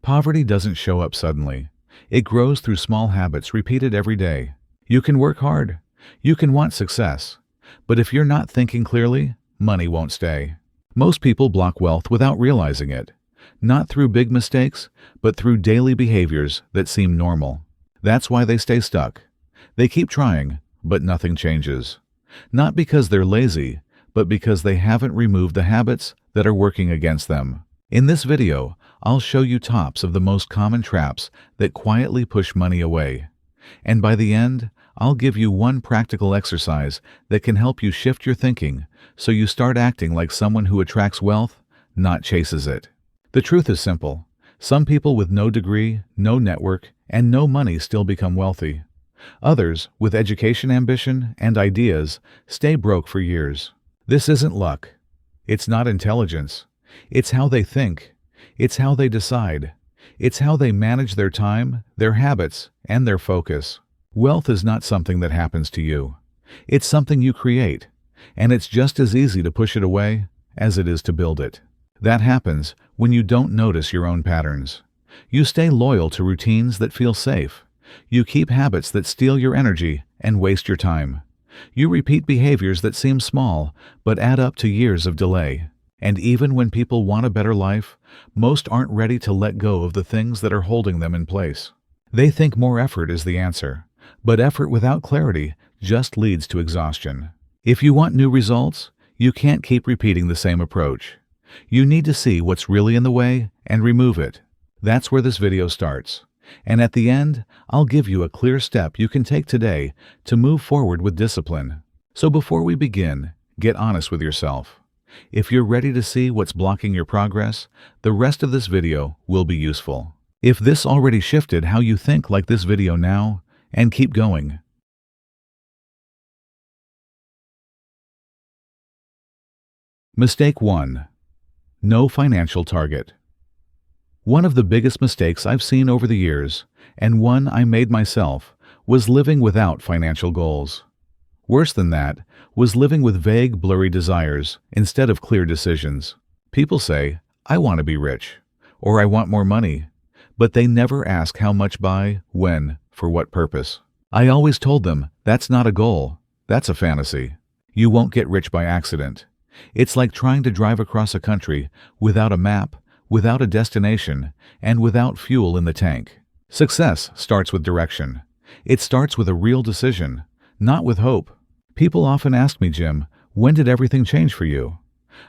Poverty doesn't show up suddenly. It grows through small habits repeated every day. You can work hard. You can want success. But if you're not thinking clearly, money won't stay. Most people block wealth without realizing it. Not through big mistakes, but through daily behaviors that seem normal. That's why they stay stuck. They keep trying, but nothing changes. Not because they're lazy, but because they haven't removed the habits that are working against them. In this video, I'll show you tops of the most common traps that quietly push money away. And by the end, I'll give you one practical exercise that can help you shift your thinking so you start acting like someone who attracts wealth, not chases it. The truth is simple. Some people with no degree, no network, and no money still become wealthy. Others, with education, ambition, and ideas, stay broke for years. This isn't luck. It's not intelligence. It's how they think. It's how they decide. It's how they manage their time, their habits, and their focus. Wealth is not something that happens to you. It's something you create, and it's just as easy to push it away as it is to build it. That happens when you don't notice your own patterns. You stay loyal to routines that feel safe. You keep habits that steal your energy and waste your time. You repeat behaviors that seem small but add up to years of delay. And even when people want a better life, most aren't ready to let go of the things that are holding them in place. They think more effort is the answer, but effort without clarity just leads to exhaustion. If you want new results, you can't keep repeating the same approach. You need to see what's really in the way and remove it. That's where this video starts. And at the end, I'll give you a clear step you can take today to move forward with discipline. So before we begin, get honest with yourself. If you're ready to see what's blocking your progress, the rest of this video will be useful. If this already shifted how you think, like this video now, and keep going. Mistake 1. No financial target. One of the biggest mistakes I've seen over the years, and one I made myself, was living without financial goals. Worse than that, was living with vague, blurry desires instead of clear decisions. People say, I want to be rich, or I want more money, but they never ask how much by, when, for what purpose. I always told them, that's not a goal, that's a fantasy. You won't get rich by accident. It's like trying to drive across a country without a map, without a destination, and without fuel in the tank. Success starts with direction. It starts with a real decision, not with hope. People often ask me, Jim, when did everything change for you?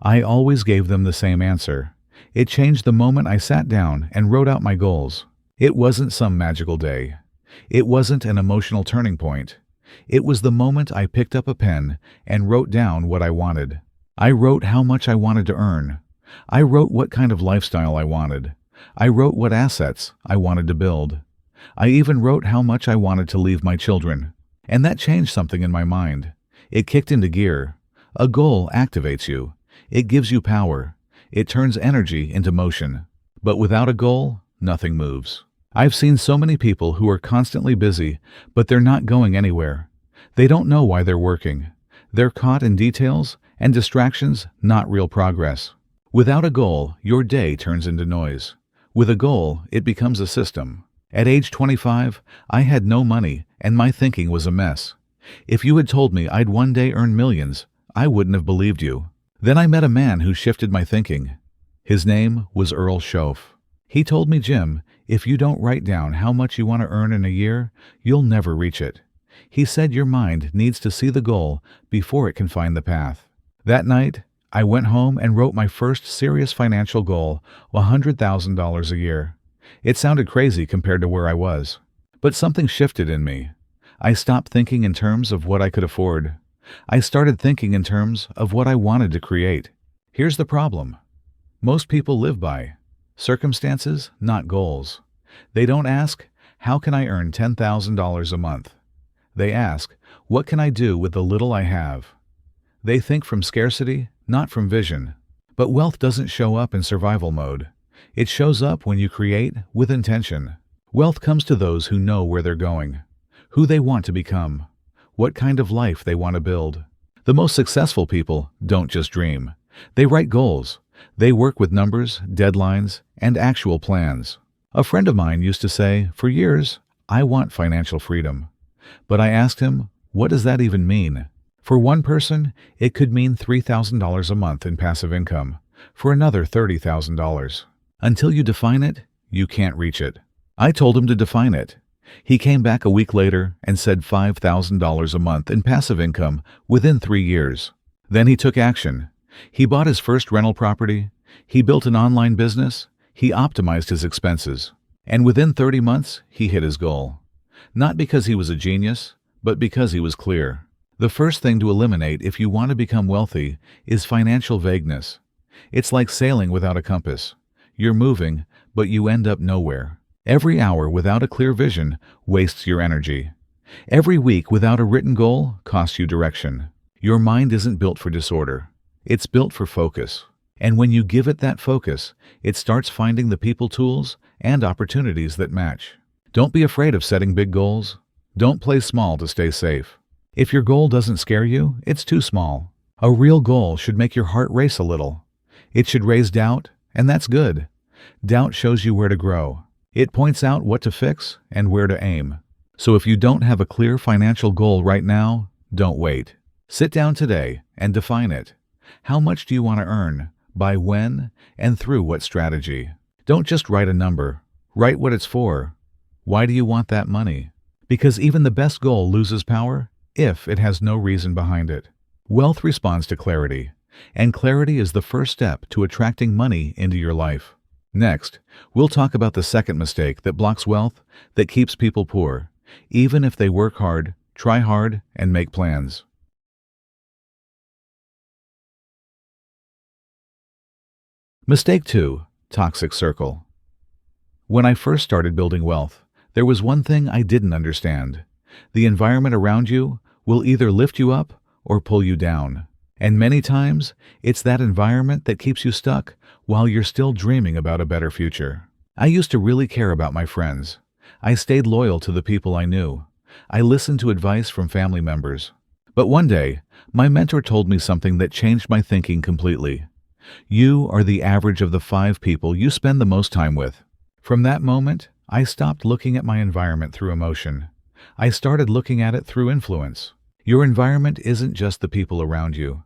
I always gave them the same answer. It changed the moment I sat down and wrote out my goals. It wasn't some magical day. It wasn't an emotional turning point. It was the moment I picked up a pen and wrote down what I wanted. I wrote how much I wanted to earn. I wrote what kind of lifestyle I wanted. I wrote what assets I wanted to build. I even wrote how much I wanted to leave my children. And that changed something in my mind. It kicked into gear. A goal activates you. It gives you power. It turns energy into motion. But without a goal, nothing moves. I've seen so many people who are constantly busy, but they're not going anywhere. They don't know why they're working. They're caught in details and distractions, not real progress. Without a goal, your day turns into noise. With a goal, it becomes a system. At age 25, I had no money, and my thinking was a mess. If you had told me I'd one day earn millions, I wouldn't have believed you. Then I met a man who shifted my thinking. His name was Earl Schoaf. He told me, Jim, if you don't write down how much you want to earn in a year, you'll never reach it. He said your mind needs to see the goal before it can find the path. That night, I went home and wrote my first serious financial goal, $100,000 a year. It sounded crazy compared to where I was. But something shifted in me. I stopped thinking in terms of what I could afford. I started thinking in terms of what I wanted to create. Here's the problem. Most people live by circumstances, not goals. They don't ask, how can I earn $10,000 a month? They ask, what can I do with the little I have? They think from scarcity, not from vision. But wealth doesn't show up in survival mode. It shows up when you create with intention. Wealth comes to those who know where they're going, who they want to become, what kind of life they want to build. The most successful people don't just dream. They write goals. They work with numbers, deadlines, and actual plans. A friend of mine used to say, for years, I want financial freedom. But I asked him, what does that even mean? For one person, it could mean $3,000 a month in passive income. For another, $30,000. Until you define it, you can't reach it. I told him to define it. He came back a week later and said $5,000 a month in passive income within 3 years. Then he took action. He bought his first rental property. He built an online business. He optimized his expenses. And within 30 months, he hit his goal. Not because he was a genius, but because he was clear. The first thing to eliminate if you want to become wealthy is financial vagueness. It's like sailing without a compass. You're moving, but you end up nowhere. Every hour without a clear vision wastes your energy. Every week without a written goal costs you direction. Your mind isn't built for disorder. It's built for focus. And when you give it that focus, it starts finding the people, tools, and opportunities that match. Don't be afraid of setting big goals. Don't play small to stay safe. If your goal doesn't scare you, it's too small. A real goal should make your heart race a little. It should raise doubt, and that's good. Doubt shows you where to grow. It points out what to fix and where to aim. So if you don't have a clear financial goal right now, don't wait. Sit down today and define it. How much do you want to earn? By when? And through what strategy? Don't just write a number. Write what it's for. Why do you want that money? Because even the best goal loses power if it has no reason behind it. Wealth responds to clarity, and clarity is the first step to attracting money into your life. Next, we'll talk about the second mistake that blocks wealth, that keeps people poor, even if they work hard, try hard, and make plans. Mistake 2. Toxic circle. When I first started building wealth, there was one thing I didn't understand. The environment around you will either lift you up or pull you down. And many times, it's that environment that keeps you stuck while you're still dreaming about a better future. I used to really care about my friends. I stayed loyal to the people I knew. I listened to advice from family members. But one day, my mentor told me something that changed my thinking completely. You are the average of the 5 people you spend the most time with. From that moment, I stopped looking at my environment through emotion. I started looking at it through influence. Your environment isn't just the people around you.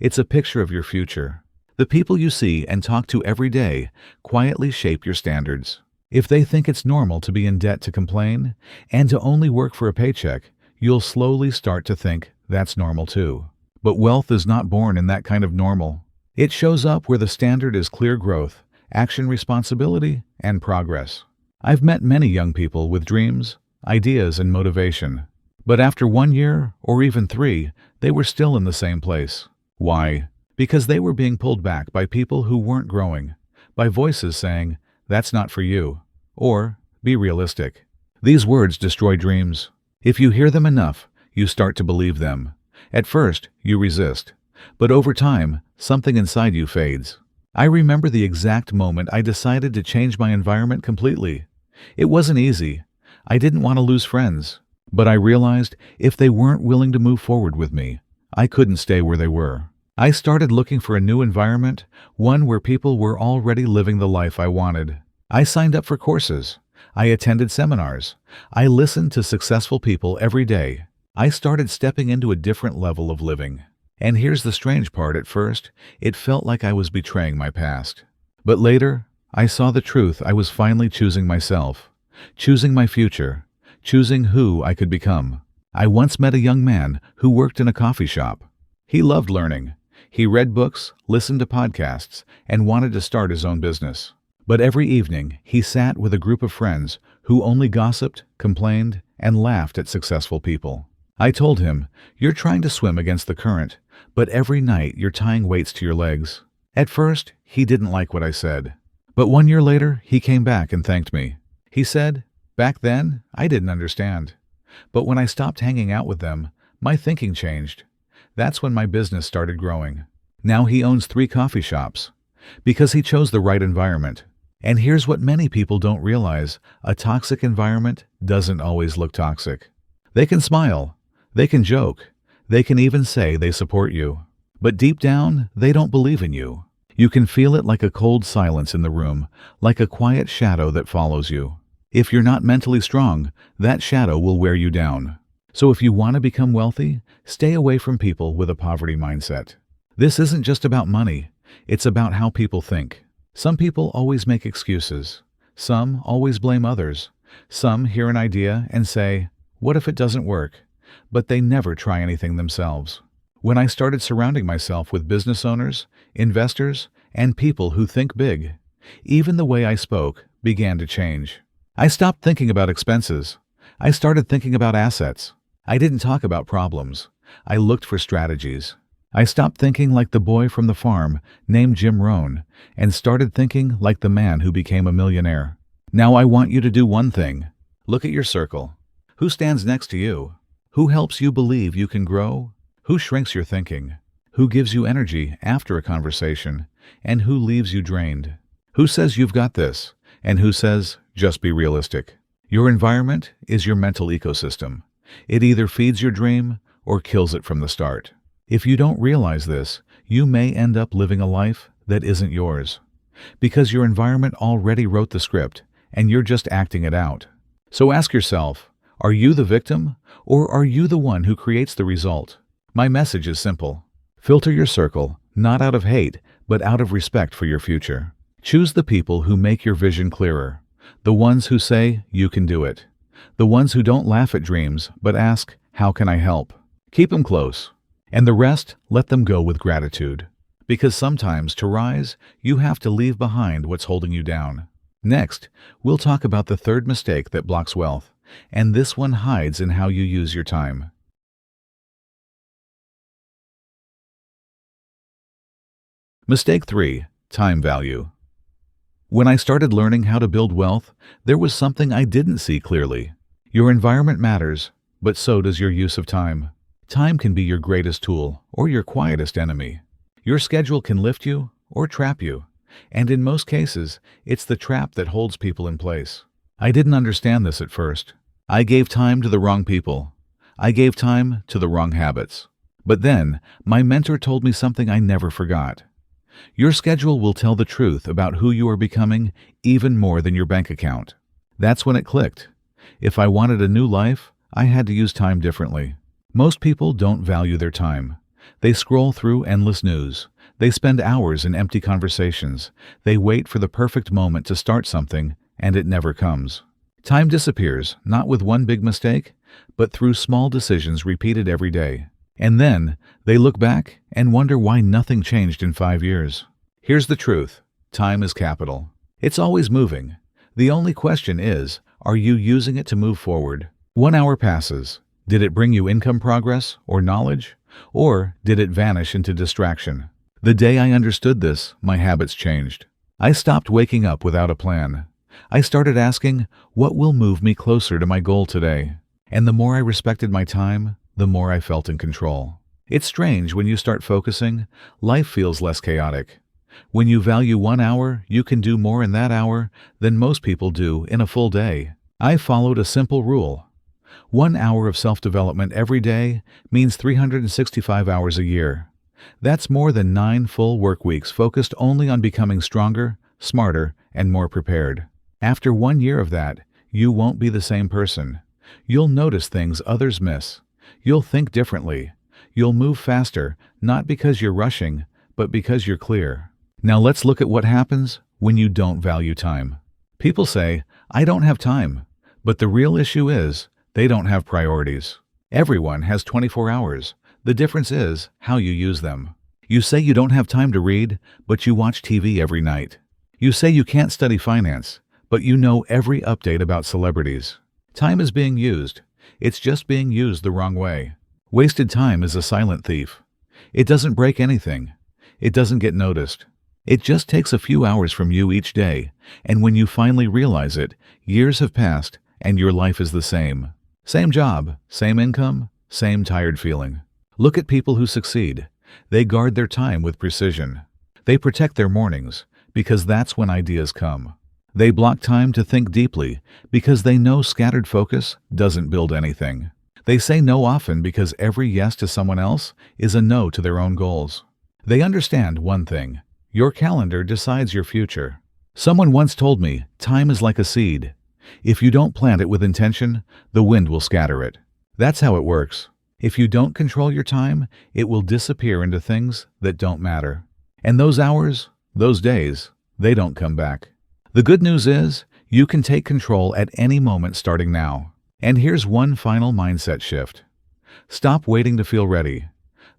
It's a picture of your future. The people you see and talk to every day quietly shape your standards. If they think it's normal to be in debt, to complain, and to only work for a paycheck, you'll slowly start to think that's normal too. But wealth is not born in that kind of normal. It shows up where the standard is clear growth, action, responsibility, and progress. I've met many young people with dreams, ideas, and motivation. But after 1 year, or even 3, they were still in the same place. Why? Because they were being pulled back by people who weren't growing, by voices saying, "That's not for you," or "Be realistic." These words destroy dreams. If you hear them enough, you start to believe them. At first, you resist. But over time, something inside you fades. I remember the exact moment I decided to change my environment completely. It wasn't easy. I didn't want to lose friends. But I realized if they weren't willing to move forward with me, I couldn't stay where they were. I started looking for a new environment, one where people were already living the life I wanted. I signed up for courses. I attended seminars. I listened to successful people every day. I started stepping into a different level of living. And here's the strange part: at first, it felt like I was betraying my past. But later, I saw the truth. I was finally choosing myself, choosing my future, choosing who I could become. I once met a young man who worked in a coffee shop. He loved learning. He read books, listened to podcasts, and wanted to start his own business. But every evening, he sat with a group of friends who only gossiped, complained, and laughed at successful people. I told him, "You're trying to swim against the current, but every night you're tying weights to your legs." At first, he didn't like what I said. But 1 year later, he came back and thanked me. He said, "Back then, I didn't understand. But when I stopped hanging out with them, my thinking changed. That's when my business started growing." Now he owns 3 coffee shops because he chose the right environment. And here's what many people don't realize: a toxic environment doesn't always look toxic. They can smile, they can joke, they can even say they support you. But deep down, they don't believe in you. You can feel it like a cold silence in the room, like a quiet shadow that follows you. If you're not mentally strong, that shadow will wear you down. So if you want to become wealthy, stay away from people with a poverty mindset. This isn't just about money, it's about how people think. Some people always make excuses. Some always blame others. Some hear an idea and say, "What if it doesn't work?" But they never try anything themselves. When I started surrounding myself with business owners, investors, and people who think big, even the way I spoke began to change. I stopped thinking about expenses. I started thinking about assets. I didn't talk about problems. I looked for strategies. I stopped thinking like the boy from the farm named Jim Rohn and started thinking like the man who became a millionaire. Now I want you to do one thing. Look at your circle. Who stands next to you? Who helps you believe you can grow? Who shrinks your thinking? Who gives you energy after a conversation? And who leaves you drained? Who says you've got this? And who says, just be realistic? Your environment is your mental ecosystem. It either feeds your dream or kills it from the start. If you don't realize this, you may end up living a life that isn't yours, because your environment already wrote the script and you're just acting it out. So ask yourself, are you the victim or are you the one who creates the result? My message is simple. Filter your circle, not out of hate, but out of respect for your future. Choose the people who make your vision clearer, the ones who say you can do it, the ones who don't laugh at dreams but ask, how can I help? Keep them close. And the rest, let them go with gratitude. Because sometimes to rise, you have to leave behind what's holding you down. Next, we'll talk about the third mistake that blocks wealth, and this one hides in how you use your time. Mistake 3. Time value. When I started learning how to build wealth, there was something I didn't see clearly. Your environment matters, but so does your use of time. Time can be your greatest tool or your quietest enemy. Your schedule can lift you or trap you, and in most cases, it's the trap that holds people in place. I didn't understand this at first. I gave time to the wrong people. I gave time to the wrong habits. But then, my mentor told me something I never forgot. Your schedule will tell the truth about who you are becoming even more than your bank account. That's when it clicked. If I wanted a new life, I had to use time differently. Most people don't value their time. They scroll through endless news. They spend hours in empty conversations. They wait for the perfect moment to start something, and it never comes. Time disappears, not with one big mistake, but through small decisions repeated every day. And then, they look back and wonder why nothing changed in 5 years. Here's the truth. Time is capital. It's always moving. The only question is, are you using it to move forward? 1 hour passes. Did it bring you income progress or knowledge? Or did it vanish into distraction? The day I understood this, my habits changed. I stopped waking up without a plan. I started asking, what will move me closer to my goal today? And the more I respected my time, the more I felt in control. It's strange when you start focusing, life feels less chaotic. When you value 1 hour, you can do more in that hour than most people do in a full day. I followed a simple rule. 1 hour of self-development every day means 365 hours a year. That's more than 9 full work weeks focused only on becoming stronger, smarter, and more prepared. After 1 year of that, you won't be the same person. You'll notice things others miss. You'll think differently. You'll move faster, not because you're rushing, but because you're clear. Now let's look at what happens when you don't value time. People say, I don't have time. But the real issue is, they don't have priorities. Everyone has 24 hours. The difference is how you use them. You say you don't have time to read, but you watch TV every night. You say you can't study finance, but you know every update about celebrities. Time is being used. It's just being used the wrong way. Wasted time is a silent thief. It doesn't break anything. It doesn't get noticed. It just takes a few hours from you each day, and when you finally realize it, years have passed and your life is the same. Same job, same income, same tired feeling. Look at people who succeed. They guard their time with precision. They protect their mornings, because that's when ideas come. They block time to think deeply, because they know scattered focus doesn't build anything. They say no often because every yes to someone else is a no to their own goals. They understand one thing. Your calendar decides your future. Someone once told me, time is like a seed. If you don't plant it with intention, the wind will scatter it. That's how it works. If you don't control your time, it will disappear into things that don't matter. And those hours, those days, they don't come back. The good news is, you can take control at any moment starting now. And here's one final mindset shift. Stop waiting to feel ready.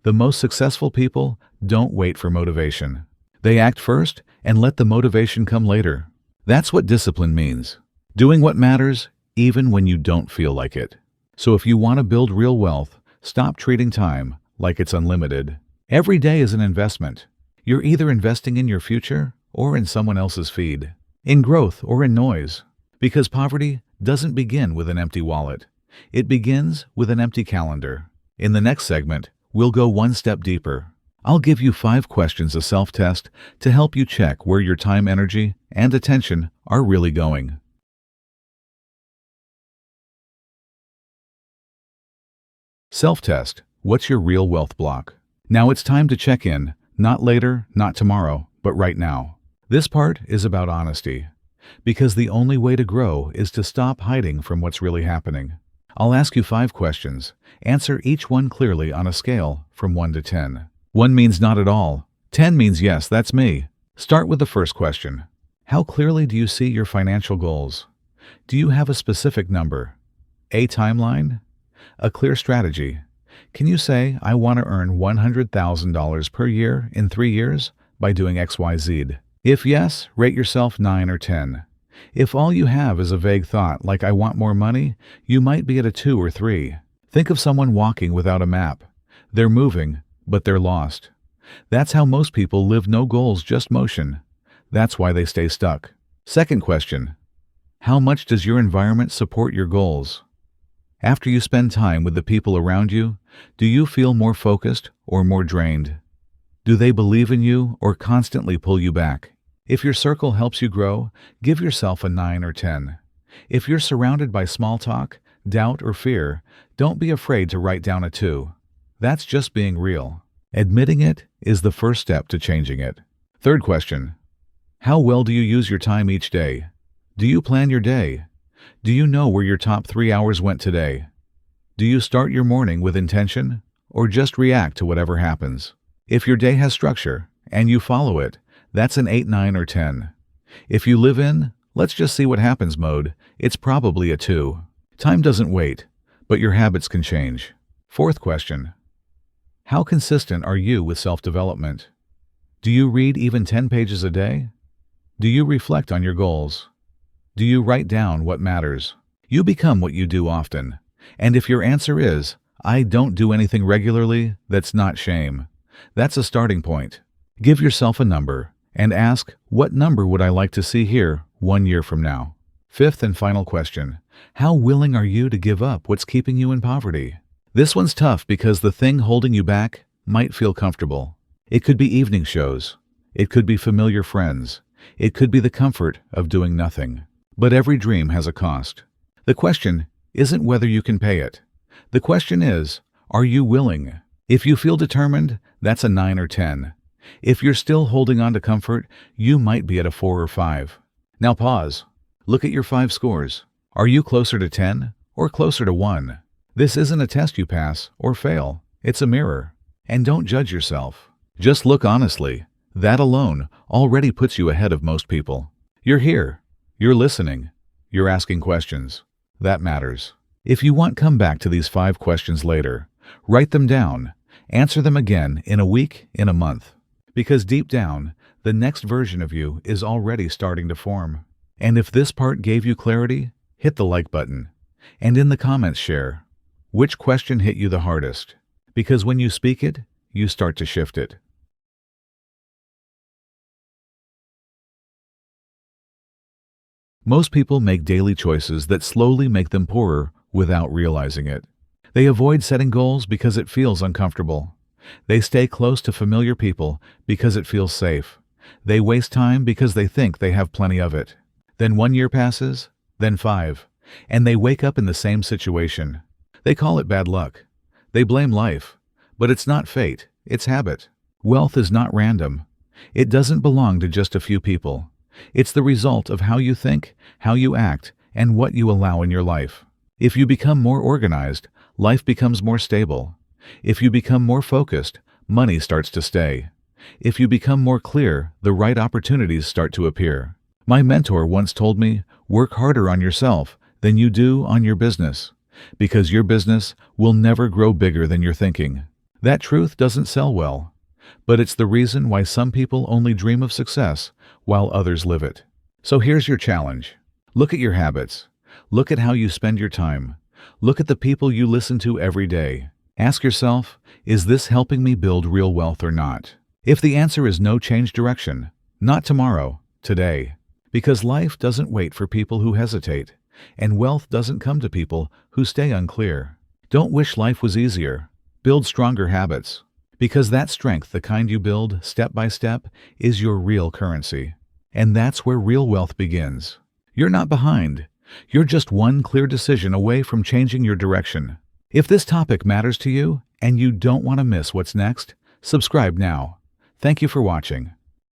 The most successful people don't wait for motivation. They act first and let the motivation come later. That's what discipline means. Doing what matters even when you don't feel like it. So if you want to build real wealth, stop treating time like it's unlimited. Every day is an investment. You're either investing in your future or in someone else's feed, in growth or in noise. Because poverty doesn't begin with an empty wallet. It begins with an empty calendar. In the next segment, we'll go one step deeper. I'll give you 5 questions of self-test to help you check where your time, energy, and attention are really going. Self-test. What's your real wealth block? Now it's time to check in, not later, not tomorrow, but right now. This part is about honesty, because the only way to grow is to stop hiding from what's really happening. I'll ask you 5 questions. Answer each one clearly on a scale from 1 to 10. 1 means not at all. 10 means yes, that's me. Start with the first question. How clearly do you see your financial goals? Do you have a specific number? A timeline? A clear strategy? Can you say, I want to earn $100,000 per year in 3 years by doing XYZ? If yes, rate yourself 9 or 10. If all you have is a vague thought like I want more money, you might be at a 2 or 3. Think of someone walking without a map. They're moving, but they're lost. That's how most people live, no goals, just motion. That's why they stay stuck. Second question. How much does your environment support your goals? After you spend time with the people around you, do you feel more focused or more drained? Do they believe in you or constantly pull you back? If your circle helps you grow, give yourself a 9 or 10. If you're surrounded by small talk, doubt, or fear, don't be afraid to write down a 2. That's just being real. Admitting it is the first step to changing it. Third question. How well do you use your time each day? Do you plan your day? Do you know where your top 3 hours went today? Do you start your morning with intention or just react to whatever happens? If your day has structure and you follow it, that's an 8, 9, or 10. If you live in, let's just see what happens mode, it's probably a 2. Time doesn't wait, but your habits can change. Fourth question. How consistent are you with self-development? Do you read even 10 pages a day? Do you reflect on your goals? Do you write down what matters? You become what you do often. And if your answer is, I don't do anything regularly, that's not shame. That's a starting point. Give yourself a number and ask, what number would I like to see here 1 year from now? Fifth and final question. How willing are you to give up what's keeping you in poverty? This one's tough because the thing holding you back might feel comfortable. It could be evening shows. It could be familiar friends. It could be the comfort of doing nothing. But every dream has a cost. The question isn't whether you can pay it. The question is, are you willing? If you feel determined, that's a 9 or 10. If you're still holding on to comfort, you might be at a 4 or 5. Now pause. Look at your 5 scores. Are you closer to 10 or closer to 1? This isn't a test you pass or fail. It's a mirror. And don't judge yourself. Just look honestly. That alone already puts you ahead of most people. You're here. You're listening. You're asking questions. That matters. If you want, come back to these 5 questions later. Write them down. Answer them again in a week, in a month. Because deep down, the next version of you is already starting to form. And if this part gave you clarity, hit the like button. And in the comments share, which question hit you the hardest? Because when you speak it, you start to shift it. Most people make daily choices that slowly make them poorer without realizing it. They avoid setting goals because it feels uncomfortable. They stay close to familiar people because it feels safe. They waste time because they think they have plenty of it. Then 1 year passes, then 5, and they wake up in the same situation. They call it bad luck. They blame life. But it's not fate, it's habit. Wealth is not random. It doesn't belong to just a few people. It's the result of how you think, how you act, and what you allow in your life. If you become more organized, life becomes more stable. If you become more focused, money starts to stay. If you become more clear, the right opportunities start to appear. My mentor once told me, work harder on yourself than you do on your business, because your business will never grow bigger than your thinking. That truth doesn't sell well, but it's the reason why some people only dream of success while others live it. So here's your challenge. Look at your habits. Look at how you spend your time. Look at the people you listen to every day. Ask yourself, is this helping me build real wealth or not? If the answer is no, change direction. Not tomorrow, today. Because life doesn't wait for people who hesitate, and wealth doesn't come to people who stay unclear. Don't wish life was easier. Build stronger habits. Because that strength, the kind you build step by step, is your real currency. And that's where real wealth begins. You're not behind. You're just one clear decision away from changing your direction. If this topic matters to you and you don't want to miss what's next, subscribe now. Thank you for watching.